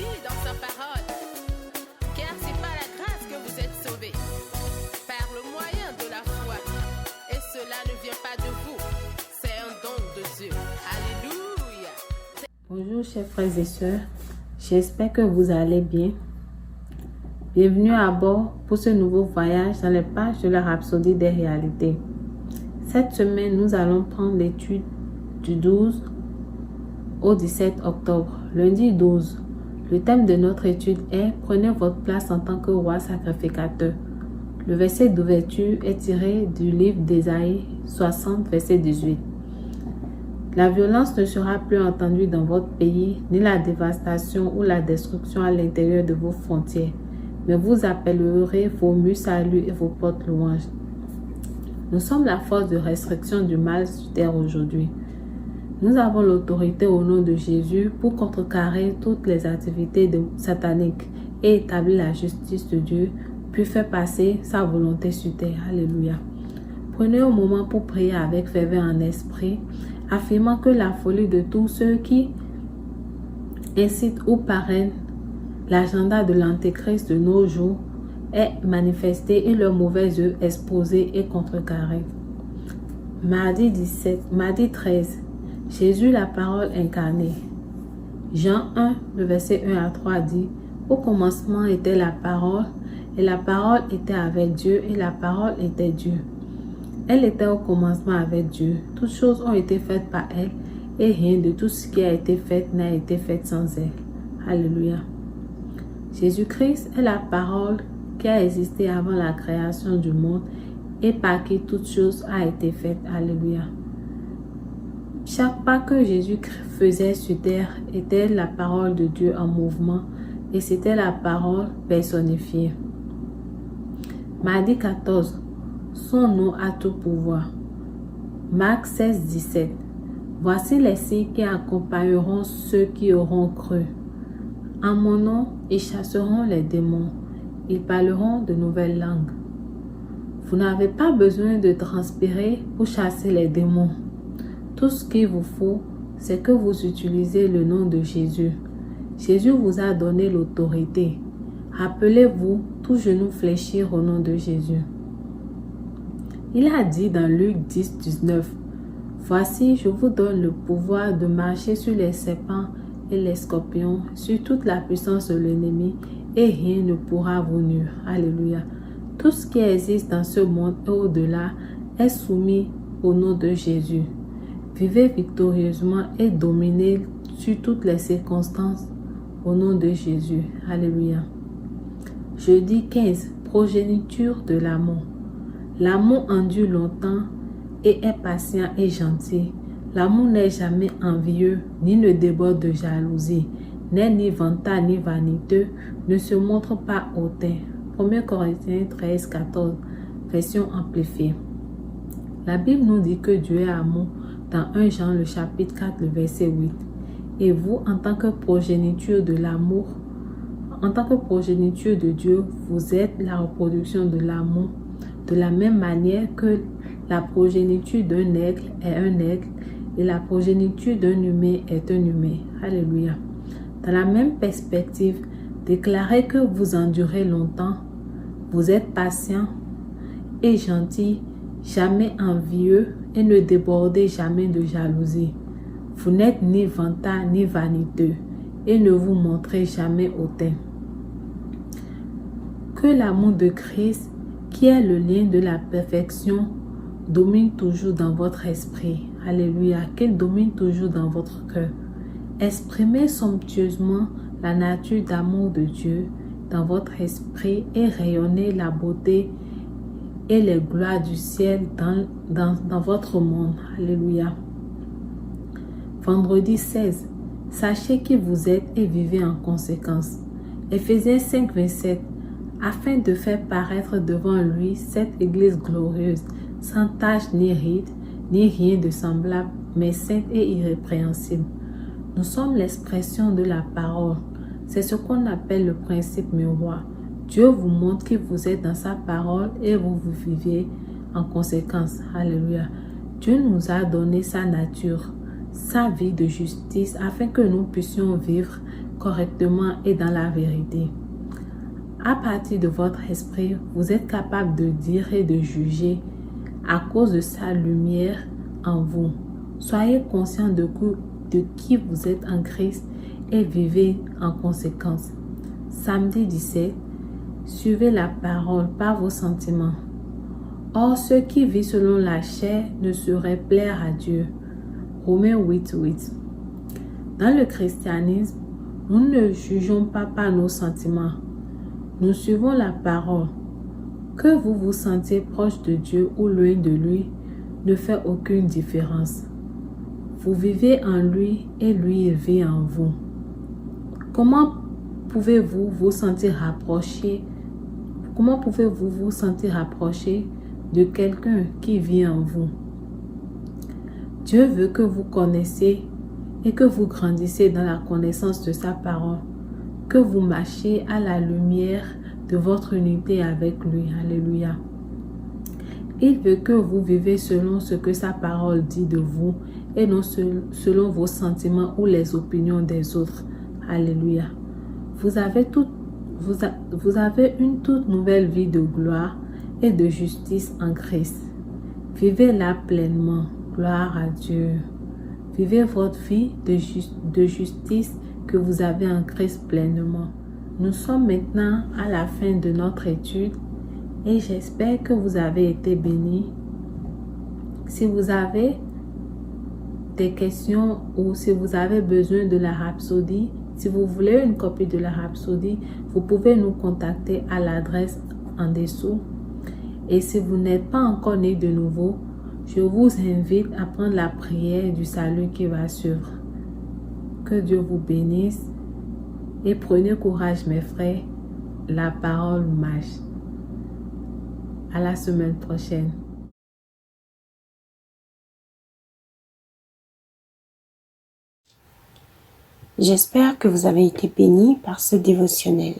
dit dans sa parole, car c'est par la grâce que vous êtes sauvés, par le moyen de la foi. Et cela ne vient pas de vous, c'est un don de Dieu. Alléluia. Bonjour chers frères et sœurs, j'espère que vous allez bien. Bienvenue à bord pour ce nouveau voyage dans les pages de la Rhapsodie des réalités. Cette semaine, nous allons prendre l'étude du 12 au 17 octobre, lundi 12. Le thème de notre étude est « Prenez votre place en tant que roi sacrificateur ». Le verset d'ouverture est tiré du livre d'Ésaïe 60, verset 18. La violence ne sera plus entendue dans votre pays, ni la dévastation ou la destruction à l'intérieur de vos frontières, mais vous appellerez vos murs saluts et vos portes louanges. Nous sommes la force de restriction du mal sur terre aujourd'hui. Nous avons l'autorité au nom de Jésus pour contrecarrer toutes les activités sataniques et établir la justice de Dieu, puis faire passer sa volonté sur terre. Alléluia. Prenez un moment pour prier avec ferveur en esprit, affirmant que la folie de tous ceux qui incitent ou parrainent l'agenda de l'Antéchrist de nos jours est manifestée et leur mauvaise œuvre exposée et contrecarrée. Mardi 13, Jésus la parole incarnée. Jean 1, le verset 1 à 3 dit « Au commencement était la parole, et la parole était avec Dieu, et la parole était Dieu. Elle était au commencement avec Dieu. Toutes choses ont été faites par elle, et rien de tout ce qui a été fait n'a été fait sans elle. » Alléluia. Jésus-Christ est la parole qui a existé avant la création du monde et par qui toute chose a été faite. Alléluia. Chaque pas que Jésus faisait sur terre était la parole de Dieu en mouvement et c'était la parole personnifiée. Mardi 14. Son nom a tout pouvoir. Marc 16, 17. Voici les signes qui accompagneront ceux qui auront cru. En mon nom, ils chasseront les démons. Ils parleront de nouvelles langues. Vous n'avez pas besoin de transpirer pour chasser les démons. Tout ce qu'il vous faut, c'est que vous utilisez le nom de Jésus. Jésus vous a donné l'autorité. Rappelez-vous, tout genou fléchir au nom de Jésus. Il a dit dans Luc 10, 19, « Voici, je vous donne le pouvoir de marcher sur les serpents et les scorpions, sur toute la puissance de l'ennemi, et rien ne pourra vous nuire. » Alléluia. Tout ce qui existe dans ce monde et au-delà est soumis au nom de Jésus. Vivez victorieusement et dominez sur toutes les circonstances au nom de Jésus. Alléluia. Jeudi 15. Progéniture de l'amour. L'amour endure longtemps et est patient et gentil. L'amour n'est jamais envieux, ni ne déborde de jalousie, n'est ni vantard ni vaniteux, ne se montre pas hautain. 1 Corinthiens 13, 14, version amplifiée. La Bible nous dit que Dieu est amour dans 1 Jean le chapitre 4, le verset 8. Et vous, en tant que progéniture de l'amour, en tant que progéniture de Dieu, vous êtes la reproduction de l'amour, de la même manière que la progéniture d'un aigle est un aigle et la progéniture d'un humain est un humain. Alléluia. Dans la même perspective, déclarez que vous endurez longtemps, vous êtes patient et gentil, jamais envieux et ne débordez jamais de jalousie. Vous n'êtes ni vantard ni vaniteux et ne vous montrez jamais hautain. Que l'amour de Christ, qui est le lien de la perfection, domine toujours dans votre esprit. Alléluia. Qu'il domine toujours dans votre cœur. Exprimez somptueusement la nature d'amour de Dieu dans votre esprit et rayonnez la beauté et les gloires du ciel dans votre monde. Alléluia. Vendredi 16. Sachez qui vous êtes et vivez en conséquence. Éphésiens 5, 27. Afin de faire paraître devant lui cette église glorieuse, sans tache ni ride, ni rien de semblable, mais sainte et irrépréhensible. Nous sommes l'expression de la parole. C'est ce qu'on appelle le principe miroir. Dieu vous montre qui vous êtes dans sa parole et vous vivez en conséquence. Alléluia. Dieu nous a donné sa nature, sa vie de justice, afin que nous puissions vivre correctement et dans la vérité. À partir de votre esprit, vous êtes capable de dire et de juger à cause de sa lumière en vous. Soyez conscient de qui vous êtes en Christ et vivez en conséquence. Samedi 17, suivez la parole par vos sentiments. Or, ceux qui vivent selon la chair ne sauraient plaire à Dieu. Romains 8:8. Dans le christianisme, nous ne jugeons pas par nos sentiments. Nous suivons la parole. Que vous vous sentiez proche de Dieu ou loin de lui ne fait aucune différence. Vous vivez en lui et lui il vit en vous. Comment pouvez-vous vous sentir rapproché de quelqu'un qui vit en vous? Dieu veut que vous connaissiez et que vous grandissiez dans la connaissance de sa parole, que vous marchiez à la lumière de votre unité avec lui. Alléluia. Il veut que vous vivez selon ce que sa parole dit de vous et non selon vos sentiments ou les opinions des autres. Alléluia. Vous avez une toute nouvelle vie de gloire et de justice en Christ. Vivez-la pleinement. Gloire à Dieu. Vivez votre vie de justice que vous avez en Christ pleinement. Nous sommes maintenant à la fin de notre étude et j'espère que vous avez été bénis. Si vous avez des questions ou si vous avez besoin de la Rhapsodie, si vous voulez une copie de la Rhapsodie, vous pouvez nous contacter à l'adresse en dessous. Et si vous n'êtes pas encore né de nouveau, je vous invite à prendre la prière du salut qui va suivre. Que Dieu vous bénisse et prenez courage mes frères, la parole marche. À la semaine prochaine. J'espère que vous avez été bénis par ce dévotionnel.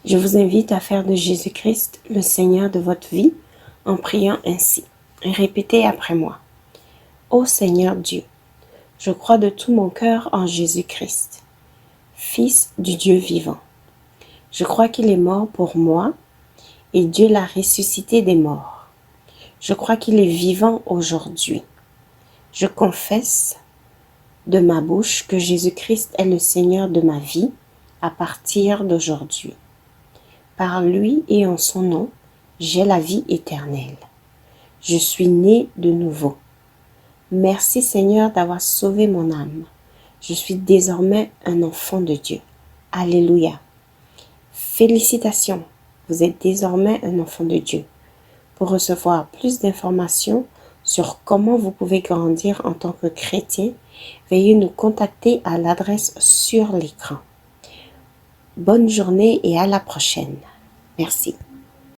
Je vous invite à faire de Jésus-Christ le Seigneur de votre vie en priant ainsi. Répétez après moi. Ô Seigneur Dieu, je crois de tout mon cœur en Jésus-Christ, Fils du Dieu vivant. Je crois qu'il est mort pour moi et Dieu l'a ressuscité des morts. Je crois qu'il est vivant aujourd'hui. Je confesse de ma bouche que Jésus-Christ est le Seigneur de ma vie à partir d'aujourd'hui. Par lui et en son nom, j'ai la vie éternelle. Je suis né de nouveau. Merci Seigneur d'avoir sauvé mon âme. Je suis désormais un enfant de Dieu. Alléluia. Félicitations, vous êtes désormais un enfant de Dieu. Pour recevoir plus d'informations sur comment vous pouvez grandir en tant que chrétien, veuillez nous contacter à l'adresse sur l'écran. Bonne journée et à la prochaine. Merci.